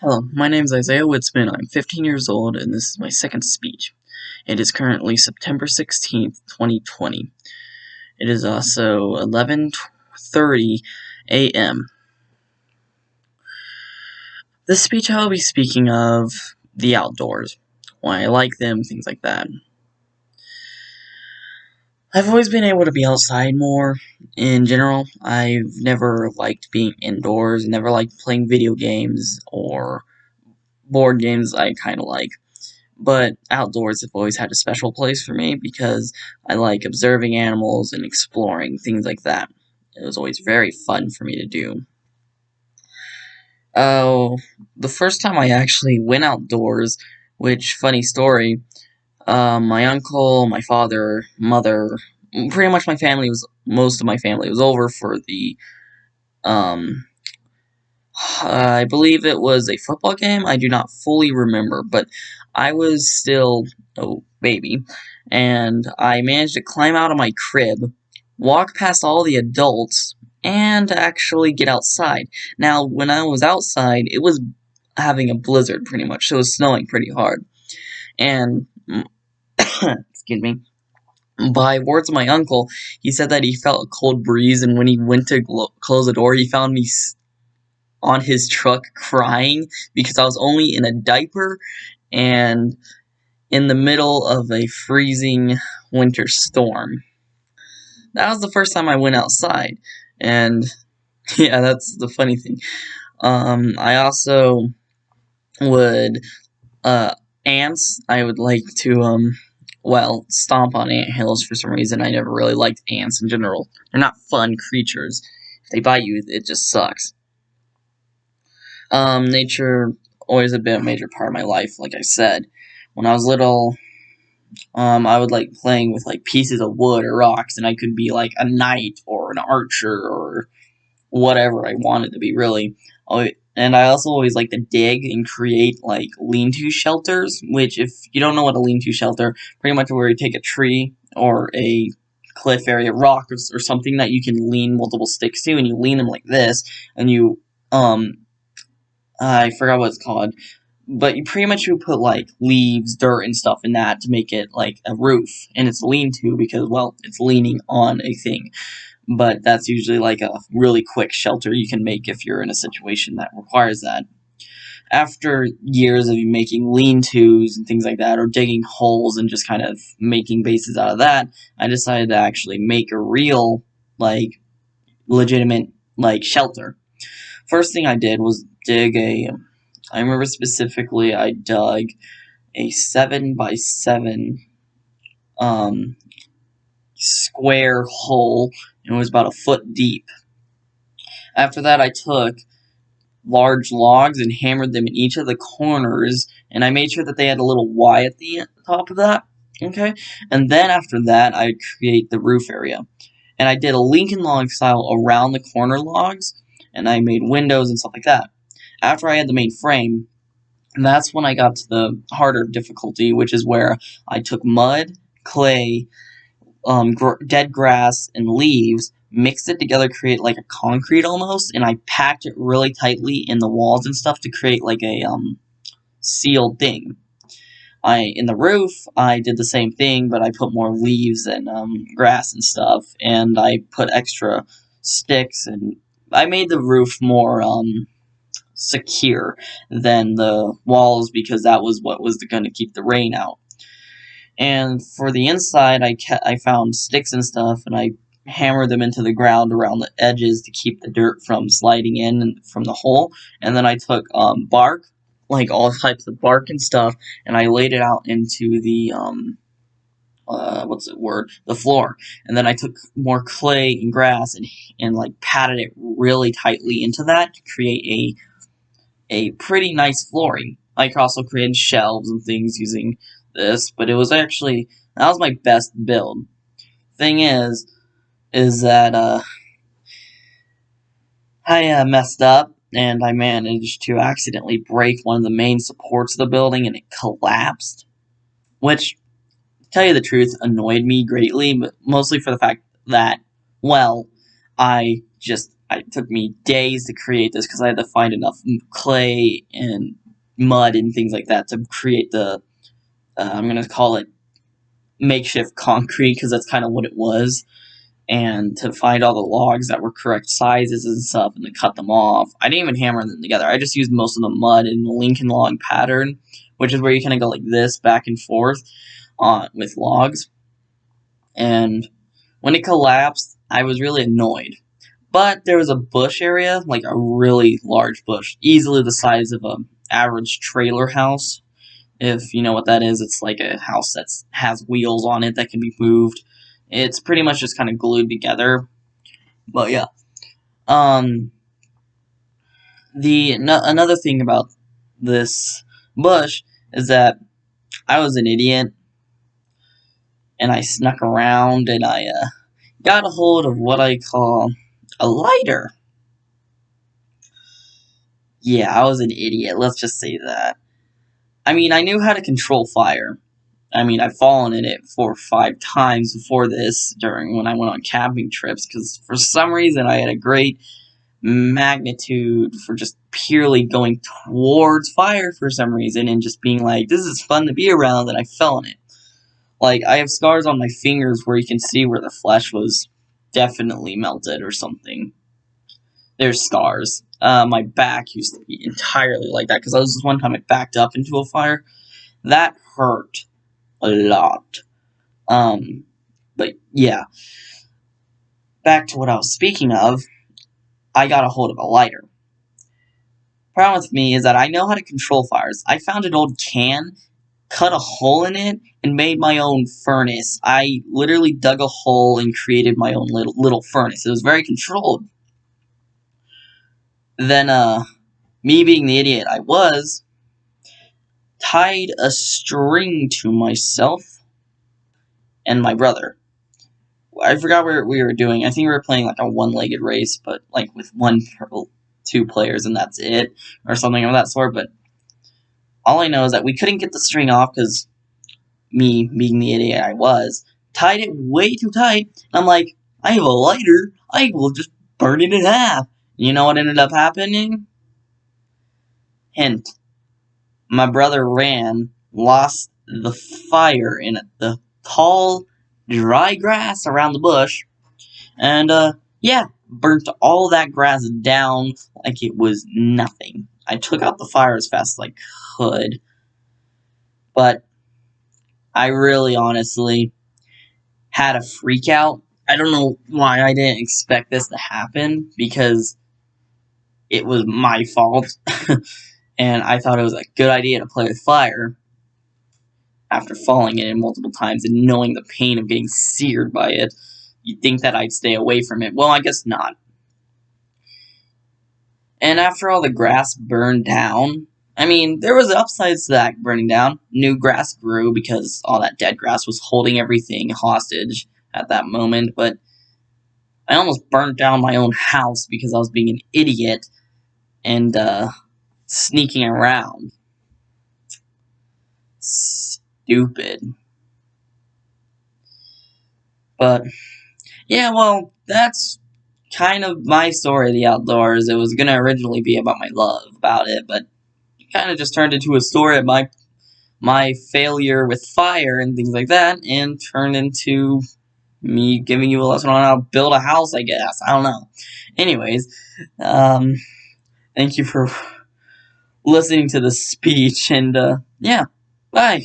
Hello, my name is Isaiah Witzman. I'm 15 years old, and this is my second speech. It is currently September 16th, 2020. It is also 11:30 a.m. This speech I'll be speaking of the outdoors, why I like them, things like that. I've always been able to be outside more in general. I've never liked being indoors, never liked playing video games or board games I kind of like. But outdoors have always had a special place for me because I like observing animals and exploring, things like that. It was always very fun for me to do. Oh, the first time I actually went outdoors, which, funny story, my uncle, my father, mother, pretty much most of my family was over for um, I believe it was a football game. I do not fully remember, but I was still a baby, and I managed to climb out of my crib, walk past all the adults, and actually get outside. Now, when I was outside, it was having a blizzard pretty much, so it was snowing pretty hard. And, excuse me, by words of my uncle, he said that he felt a cold breeze, and when he went to close the door, he found me on his truck crying because I was only in a diaper and in the middle of a freezing winter storm. That was the first time I went outside, and yeah, that's the funny thing. I also would uh ants. I would like to stomp on ant hills for some reason. I never really liked ants in general. They're not fun creatures. If they bite you, it just sucks. Nature always a bit a major part of my life. Like I said, when I was little, I would like playing with like pieces of wood or rocks, and I could be like a knight or an archer or whatever I wanted to be. Really, and I also always like to dig and create like lean-to shelters. Which, if you don't know what a lean-to shelter, pretty much where you take a tree or a cliff area, rock or something that you can lean multiple sticks to, and you lean them like this, and you I forgot what it's called, but you pretty much would put like leaves, dirt, and stuff in that to make it like a roof, and it's lean to because well, it's leaning on a thing. But that's usually like a really quick shelter you can make if you're in a situation that requires that. After years of making lean-tos and things like that, or digging holes and just kind of making bases out of that, I decided to actually make a real, like, legitimate, like, shelter. First thing I did was dig a. I remember specifically I dug a 7 by 7 um, square hole, and it was about a foot deep. After that, I took large logs and hammered them in each of the corners, and I made sure that they had a little Y at the top of that. Okay, and then after that, I'd create the roof area, and I did a Lincoln log style around the corner logs, and I made windows and stuff like that. After I had the main frame, and that's when I got to the harder difficulty, which is where I took mud, clay, dead grass, and leaves, mixed it together, create like a concrete almost, and I packed it really tightly in the walls and stuff to create like a sealed thing. In the roof, I did the same thing, but I put more leaves and grass and stuff, and I put extra sticks, and I made the roof more secure than the walls because that was what was going to keep the rain out. And for the inside, I found sticks and stuff, and I hammered them into the ground around the edges to keep the dirt from sliding in from the hole. And then I took bark, like all types of bark and stuff, and I laid it out into the what's the word? The floor. And then I took more clay and grass and like patted it really tightly into that to create a pretty nice flooring. I also created shelves and things using this, but it was actually that was my best build. Thing is that I messed up and I managed to accidentally break one of the main supports of the building and it collapsed, which, to tell you the truth, annoyed me greatly, but mostly for the fact that, well, I just it took me days to create this because I had to find enough clay and mud and things like that to create the, I'm going to call it makeshift concrete because that's kind of what it was. And to find all the logs that were correct sizes and stuff and to cut them off. I didn't even hammer them together. I just used most of the mud in the Lincoln log pattern, which is where you kind of go like this back and forth with logs. And when it collapsed, I was really annoyed. But there was a bush area, like a really large bush, easily the size of an average trailer house. If you know what that is, it's like a house that has wheels on it that can be moved. It's pretty much just kind of glued together. But yeah. Another thing about this bush is that I was an idiot, and I snuck around, and I got a hold of what I call a lighter. Yeah, I was an idiot, let's just say that. I mean, I knew how to control fire. I mean, I've fallen in it 4 or 5 times before this during when I went on camping trips, because for some reason I had a great magnitude for just purely going towards fire for some reason and just being like, this is fun to be around, and I fell in it. Like, I have scars on my fingers where you can see where the flesh was definitely melted or something. There's scars. My back used to be entirely like that, because I was this one time I backed up into a fire. That hurt a lot. But yeah. Back to what I was speaking of, I got a hold of a lighter. Problem with me is that I know how to control fires. I found an old can, cut a hole in it, and made my own furnace. I literally dug a hole and created my own little furnace. It was very controlled. Then, me being the idiot I was, tied a string to myself and my brother. I forgot what we were doing. I think we were playing like a one-legged race, but like with 2 players and that's it, or something of that sort. But all I know is that we couldn't get the string off because me, being the idiot I was, tied it way too tight. And I'm like, I have a lighter. I will just burn it in half. You know what ended up happening? Hint. My brother ran, lost the fire in the tall, dry grass around the bush, and, yeah, burnt all that grass down like it was nothing. I took out the fire as fast as I could, but I really honestly had a freak out. I don't know why I didn't expect this to happen, because it was my fault, and I thought it was a good idea to play with fire after falling in it multiple times and knowing the pain of getting seared by it. You'd think that I'd stay away from it. Well, I guess not. And after all the grass burned down, I mean, there was upsides to that burning down. New grass grew because all that dead grass was holding everything hostage at that moment, but I almost burnt down my own house because I was being an idiot and, sneaking around. Stupid. But, yeah, well, that's kind of my story of the outdoors. It was going to originally be about my love about it, but it kind of just turned into a story of my failure with fire and things like that, and turned into me giving you a lesson on how to build a house, I guess. I don't know. Anyways, thank you for listening to the speech, and, yeah, bye.